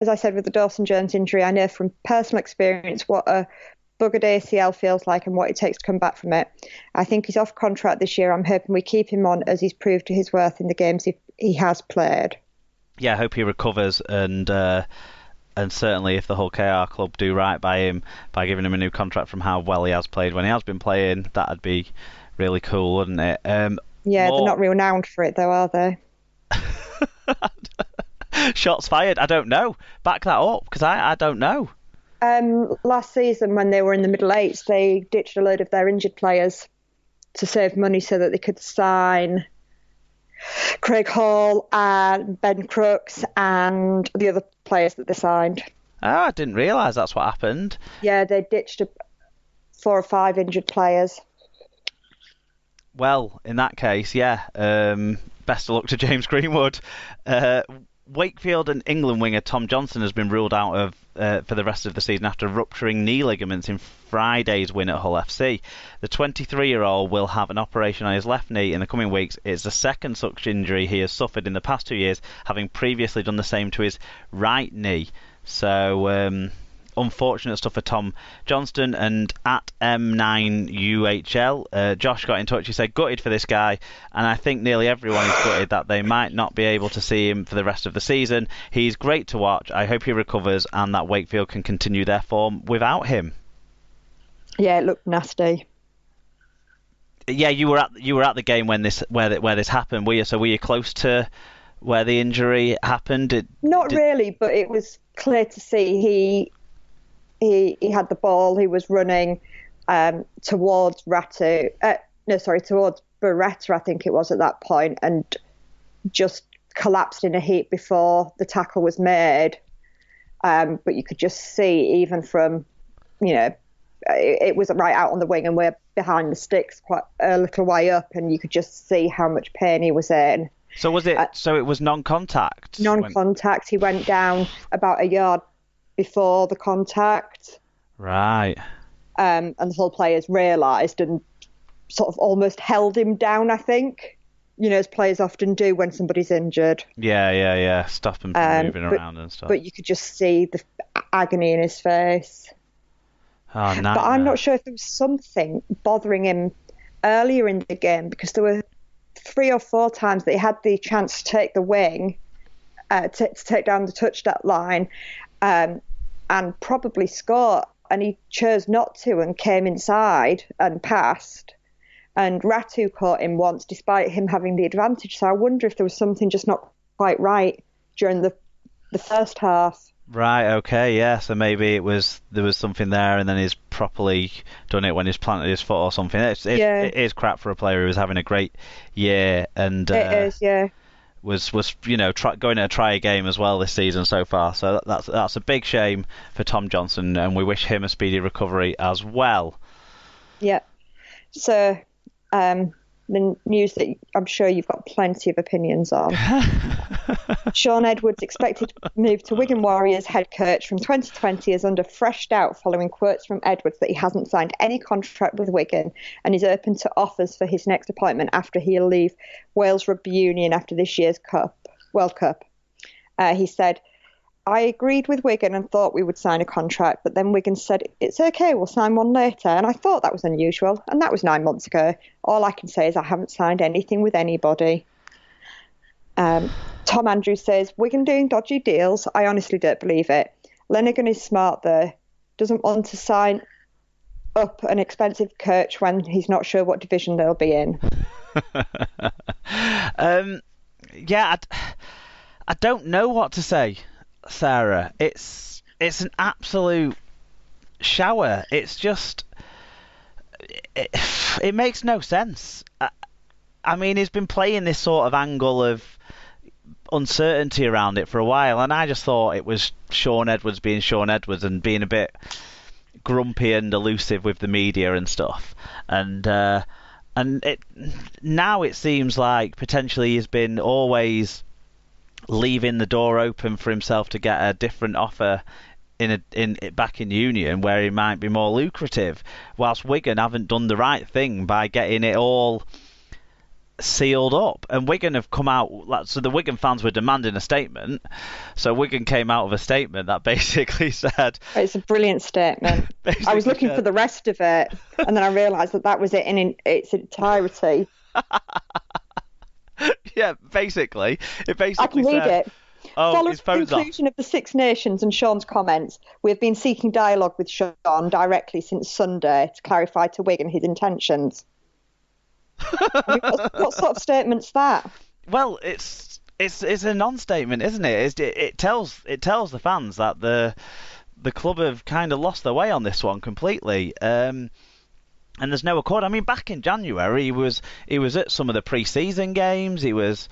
as I said with the Dawson Jones injury, I know from personal experience what a buggered ACL feels like and what it takes to come back from it. I think he's off contract this year. I'm hoping we keep him on as he's proved to his worth in the games he has played. Yeah, I hope he recovers, and certainly if the whole KR club do right by him by giving him a new contract from how well he has played when he has been playing, that'd be really cool, wouldn't it? Yeah, they're not renowned for it though, are they? Shots fired. I don't know. Back that up, because I don't know. Last season, when they were in the middle eights, they ditched a load of their injured players to save money so that they could sign Craig Hall and Ben Crooks and the other players that they signed. Oh, I didn't realise that's what happened. Yeah, they ditched 4 or 5 injured players. Well, in that case, yeah. Best of luck to James Greenwood. Wakefield and England winger Tom Johnson has been ruled out of for the rest of the season after rupturing knee ligaments in Friday's win at Hull FC. The 23-year-old will have an operation on his left knee in the coming weeks. It's the second such injury he has suffered in the past 2 years, having previously done the same to his right knee. So, unfortunate stuff for Tom Johnston. And at M9UHL, Josh got in touch. He said, gutted for this guy, and I think nearly everyone is gutted that they might not be able to see him for the rest of the season. He's great to watch. I hope he recovers and that Wakefield can continue their form without him. Yeah, it looked nasty. Yeah, you were at the game when where this happened, were you? So were you close to where the injury happened? Not really, but it was clear to see he had the ball. He was running towards Beretta, I think it was at that point, and just collapsed in a heap before the tackle was made. But you could just see, even from, it was right out on the wing and we're behind the sticks quite a little way up, and you could just see how much pain he was in. So was it? So it was non-contact. Non-contact. He went down about a yard before the contact. Right. And the Hull players realised and sort of almost held him down, I think. As players often do when somebody's injured. Yeah. Stop him from moving around and stuff. But you could just see the agony in his face. Oh, nightmare. But I'm not sure if there was something bothering him earlier in the game, because there were 3 or 4 times that he had the chance to take the wing, to take down the touchdown line, and probably score, and he chose not to and came inside and passed. And Ratu caught him once, despite him having the advantage. So I wonder if there was something just not quite right during the first half. Right, okay, yeah. So maybe there was something there, and then he's properly done it when he's planted his foot or something. It is crap for a player who was having a great year, and it is, yeah. Was going to try a game as well this season so far. So that's a big shame for Tom Johnson, and we wish him a speedy recovery as well. Yeah. So the news that I'm sure you've got plenty of opinions on. Sean Edwards expected to move to Wigan Warriors head coach from 2020 is under fresh doubt following quotes from Edwards that he hasn't signed any contract with Wigan and is open to offers for his next appointment after he'll leave Wales Rugby Union after this year's World Cup. He said, I agreed with Wigan and thought we would sign a contract, but then Wigan said, it's okay, we'll sign one later. And I thought that was unusual, and that was 9 months ago. All I can say is I haven't signed anything with anybody. Tom Andrews says, Wigan doing dodgy deals? I honestly don't believe it. Lenigan is smart, though. Doesn't want to sign up an expensive coach when he's not sure what division they'll be in. Yeah, I don't know what to say, Sarah. It's an absolute shower. It's just it makes no sense. I mean, he's been playing this sort of angle of uncertainty around it for a while, and I just thought it was Sean Edwards being Sean Edwards and being a bit grumpy and elusive with the media and stuff. And now it seems like potentially he's been always leaving the door open for himself to get a different offer back in Union where he might be more lucrative, whilst Wigan haven't done the right thing by getting it all sealed up. And Wigan have come out, so the Wigan fans were demanding a statement. So Wigan came out with a statement that basically said... It's a brilliant statement. I was looking for the rest of it, and then I realised that was it in its entirety. Yeah, basically. I can read it. Following his the phone's conclusion off. of the Six Nations and Sean's comments, we have been seeking dialogue with Sean directly since Sunday to clarify to Wigan his intentions. I mean, what sort of statement's that? Well, it's a non-statement, isn't it? It tells the fans that the club have kind of lost their way on this one completely. And there's no accord. I mean, back in January, he was at some of the pre-season games. He was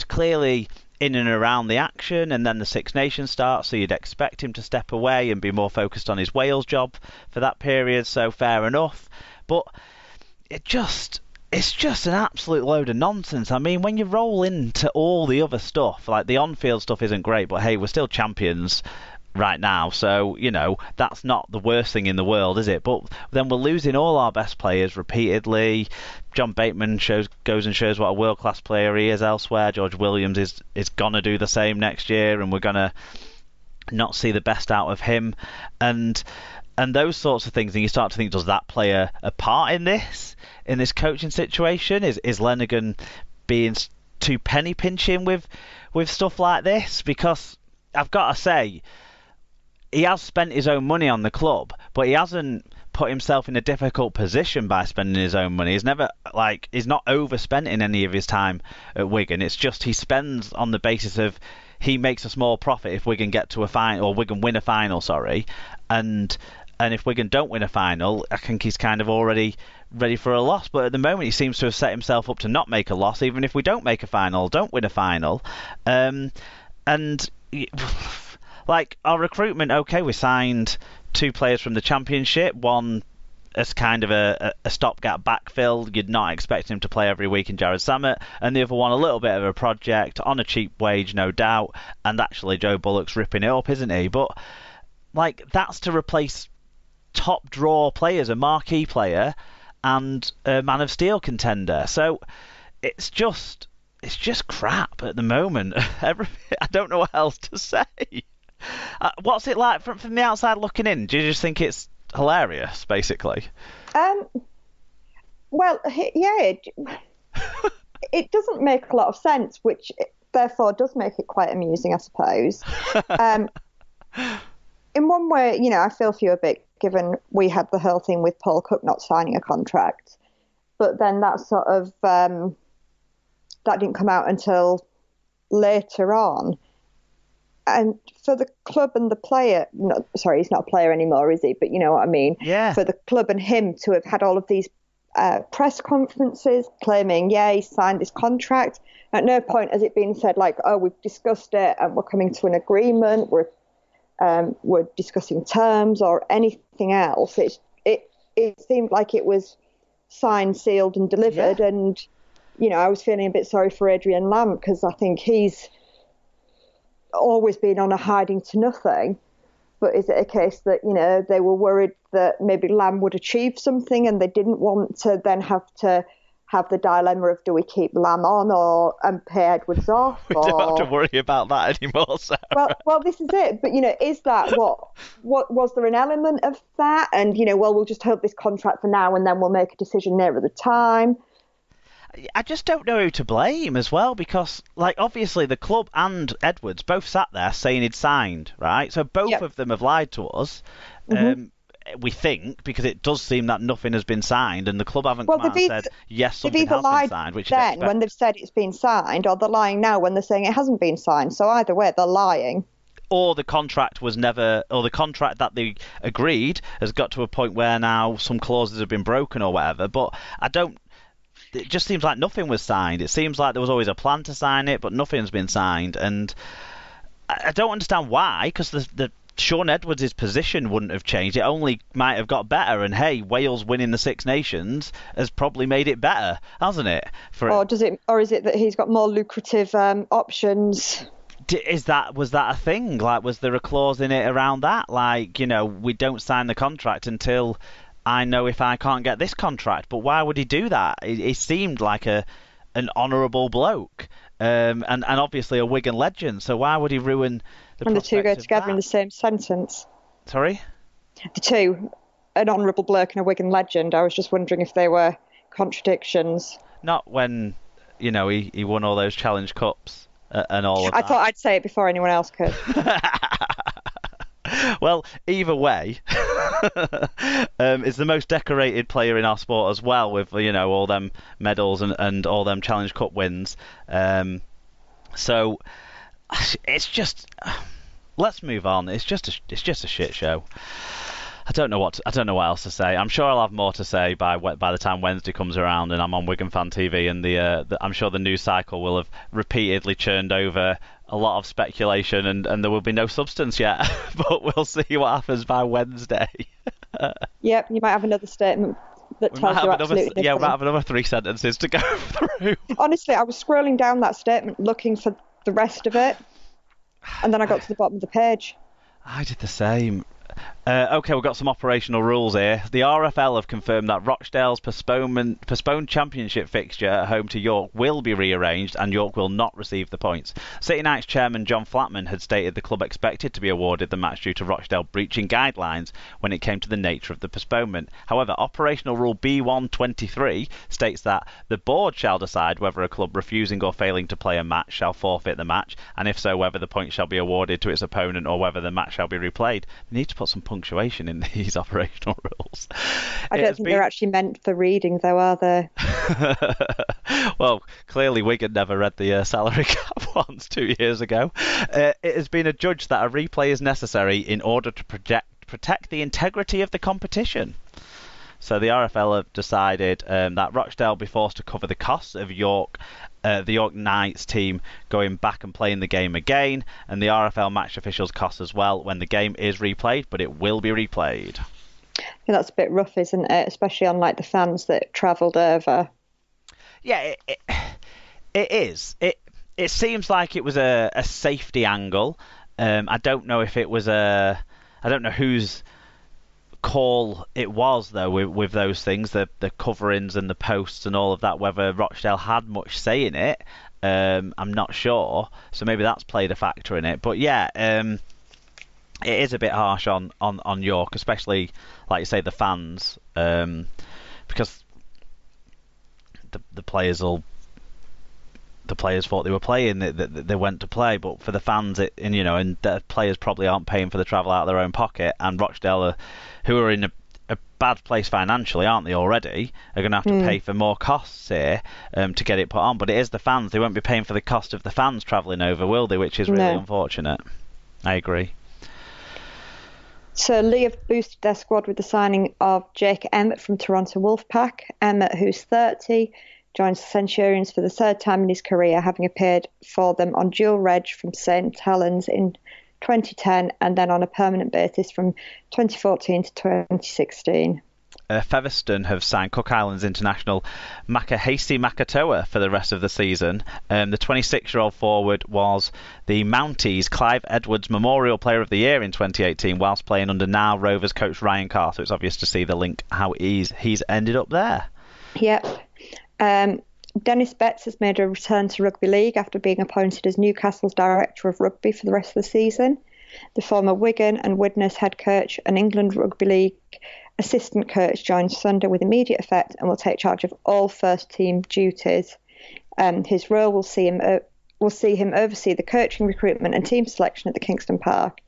clearly in and around the action, and then the Six Nations starts, so you'd expect him to step away and be more focused on his Wales job for that period. So fair enough, but it's just an absolute load of nonsense. I mean, when you roll into all the other stuff, like the on-field stuff isn't great, but hey, we're still champions right now, so that's not the worst thing in the world, is it? But then we're losing all our best players repeatedly. John Bateman goes and shows what a world-class player he is elsewhere. George Williams is gonna do the same next year, and we're gonna not see the best out of him, and those sorts of things. And you start to think, does that play a part in this coaching situation? Is Lenigan being too penny pinching with stuff like this? Because I've got to say, he has spent his own money on the club, but he hasn't put himself in a difficult position by spending his own money. He's not overspent in any of his time at Wigan. It's just he spends on the basis of he makes a small profit if Wigan get to a final, or Wigan win a final, and if Wigan don't win a final, I think he's kind of already ready for a loss. But at the moment, he seems to have set himself up to not make a loss, even if we don't make a final, don't win a final. Like, our recruitment, okay, we signed 2 players from the Championship, one as kind of a stopgap backfill. You'd not expect him to play every week in Jared Samet, and the other one a little bit of a project on a cheap wage, no doubt. And actually, Joe Bullock's ripping it up, isn't he? But like, that's to replace top draw players, a marquee player, and a Man of Steel contender. So it's just crap at the moment. I don't know what else to say. What's it like from the outside looking in? Do you just think it's hilarious, basically? Well, yeah, it doesn't make a lot of sense, which therefore does make it quite amusing, I suppose. In one way, I feel for you a bit, given we had the whole thing with Paul Cook not signing a contract, but then that sort of that didn't come out until later on. And for the club and the player, he's not a player anymore, is he? But you know what I mean? Yeah. For the club and him to have had all of these press conferences claiming, yeah, he signed this contract. At no point has it been said like, oh, we've discussed it and we're coming to an agreement. We're discussing terms or anything else. It seemed like it was signed, sealed, and delivered. Yeah. And I was feeling a bit sorry for Adrian Lamb, because I think he's always been on a hiding to nothing. But is it a case that they were worried that maybe Lamb would achieve something and they didn't want to then have the dilemma of, do we keep Lamb on and pay Edwards off? We don't have to worry about that anymore. So. Well, this is it. But is that what was there an element of that? And we'll just hold this contract for now and then we'll make a decision nearer the time. I just don't know who to blame as well, because obviously the club and Edwards both sat there saying he'd signed, right? So both of them have lied to us. Mm-hmm. We think, because it does seem that nothing has been signed, and the club haven't come out and said yes, something has been signed. Which then when they've said it's been signed, or they're lying now when they're saying it hasn't been signed. So either way, they're lying. Or the contract the contract that they agreed has got to a point where now some clauses have been broken or whatever. But it just seems like nothing was signed. It seems like there was always a plan to sign it, but nothing's been signed. And I don't understand why, because the Sean Edwards' position wouldn't have changed. It only might have got better. And hey, Wales winning the Six Nations has probably made it better, hasn't it? Or is it that he's got more lucrative options? Was that a thing? Was there a clause in it around that? We don't sign the contract until I know if I can't get this contract. But why would he do that? It seemed like a an honourable bloke, and obviously a Wigan legend. So why would he ruin the And the two go prospects of together that? in the same sentence. Sorry? The two, an honourable bloke and a Wigan legend. I was just wondering if they were contradictions. Not when, he won all those Challenge Cups and all of that. I thought I'd say it before anyone else could. Well, either way, is the most decorated player in our sport as well, with all them medals and all them Challenge Cup wins. So it's just, let's move on. It's just a shit show. I don't know what else to say. I'm sure I'll have more to say by the time Wednesday comes around and I'm on Wigan Fan TV, and I'm sure the news cycle will have repeatedly churned over a lot of speculation, and there will be no substance yet. But we'll see what happens by Wednesday. Yep, you might have another statement that tells you absolutely different. Yeah, we might have another 3 sentences to go through. Honestly, I was scrolling down that statement looking for the rest of it, and then I got to the bottom of the page. I did the same. Okay, we've got some operational rules here. The RFL have confirmed that Rochdale's postponed championship fixture at home to York will be rearranged, and York will not receive the points. City United's chairman John Flatman had stated the club expected to be awarded the match due to Rochdale breaching guidelines when it came to the nature of the postponement. However, operational rule B123 states that the board shall decide whether a club refusing or failing to play a match shall forfeit the match, and if so, whether the points shall be awarded to its opponent or whether the match shall be replayed. They need to put some punctuation in these operational rules. I don't think they're actually meant for reading, though, are they? Well, clearly Wigan never read the salary cap once 2 years ago. It has been adjudged that a replay is necessary in order to protect the integrity of the competition. So the RFL have decided that Rochdale will be forced to cover the costs of the York Knights team going back and playing the game again, and the RFL match officials cost as well when the game is replayed, but it will be replayed. I think that's a bit rough, isn't it? Especially on the fans that travelled over. Yeah, it is. It seems like it was a safety angle. I don't know if it was I don't know whose call it was, though, with those things, the coverings and the posts and all of that, whether Rochdale had much say in it. I'm not sure, so maybe that's played a factor in it. But yeah, it is a bit harsh on York, especially, like you say, the fans, because the players thought they were playing, they went to play, but for the fans, and the players probably aren't paying for the travel out of their own pocket, and Rochdale, who are in a bad place financially, aren't they already, are going to have to pay for more costs here to get it put on. But it is the fans. They won't be paying for the cost of the fans travelling over, will they? Which is really unfortunate. I agree. So Lee have boosted their squad with the signing of Jake Emmett from Toronto Wolfpack. Emmett, who's 30, joins the Centurions for the third time in his career, having appeared for them on dual reg from St Helens in 2010 and then on a permanent basis from 2014 to 2016. Featherstone have signed Cook Islands international Makahesi Makatoa for the rest of the season. The 26-year-old forward was the Mounties Clive Edwards Memorial Player of the Year in 2018 whilst playing under now Rovers coach Ryan Carr, so it's obvious to see the link how he's ended up there. Yep. Dennis Betts has made a return to rugby league after being appointed as Newcastle's director of rugby for the rest of the season. The former Wigan and Widnes head coach and England Rugby League assistant coach joins Thunder with immediate effect and will take charge of all first team duties. His role will see him oversee the coaching, recruitment and team selection at the Kingston Park.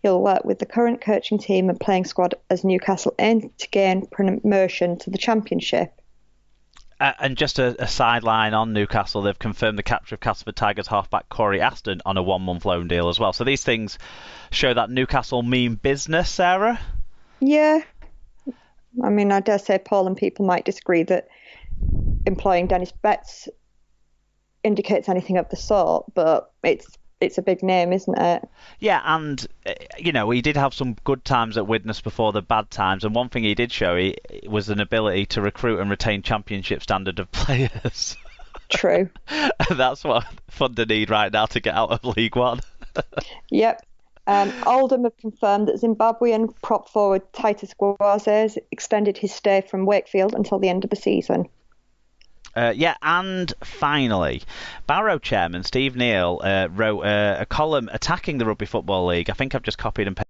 He'll work with the current coaching team and playing squad as Newcastle aim to gain promotion to the Championship. And just a sideline on Newcastle, they've confirmed the capture of Castleford Tigers halfback Corey Aston on a 1-month loan deal as well. So these things show that Newcastle mean business, Sarah? Yeah. I mean, I dare say Paul and people might disagree that employing Dennis Betts indicates anything of the sort, but it's a big name, isn't it? Yeah, and he did have some good times at Widnes before the bad times, and one thing he did show was an ability to recruit and retain championship standard of players. True. That's what Thunder need right now to get out of League One. Yep. Oldham have confirmed that Zimbabwean prop forward Titus Gwaze has extended his stay from Wakefield until the end of the season. Yeah, and finally, Barrow chairman Steve Neal wrote a column attacking the Rugby Football League. I think I've just copied and pasted